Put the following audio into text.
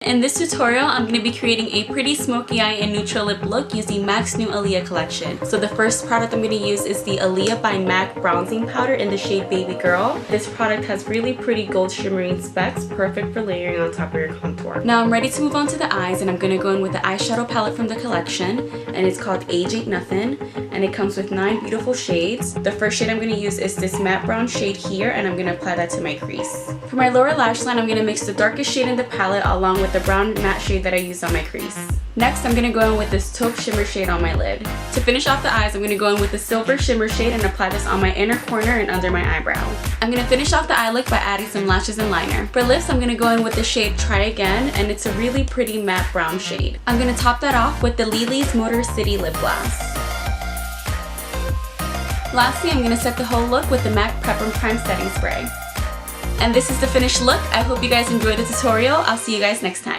In this tutorial, I'm going to be creating a pretty smoky eye and neutral lip look using MAC's new Aaliyah collection. So the first product I'm going to use is the Aaliyah by MAC bronzing powder in the shade Baby Girl. This product has really pretty gold shimmering specks, perfect for layering on top of your contour. Now I'm ready to move on to the eyes, and I'm going to go in with the eyeshadow palette from the collection, and it's called Age Ain't Nothing, and it comes with 9 beautiful shades. The first shade I'm going to use is this matte brown shade here, and I'm going to apply that to my crease. For my lower lash line, I'm going to mix the darkest shade in the palette along with the brown matte shade that I used on my crease. Next, I'm going to go in with this taupe shimmer shade on my lid. To finish off the eyes, I'm going to go in with the silver shimmer shade and apply this on my inner corner and under my eyebrow. I'm going to finish off the eye look by adding some lashes and liner. For lips, I'm going to go in with the shade Try Again, and it's a really pretty matte brown shade. I'm going to top that off with the Lily's Motor City Lip Glass. Lastly, I'm going to set the whole look with the MAC Prep and Prime Setting Spray. And this is the finished look. I hope you guys enjoyed the tutorial. I'll see you guys next time.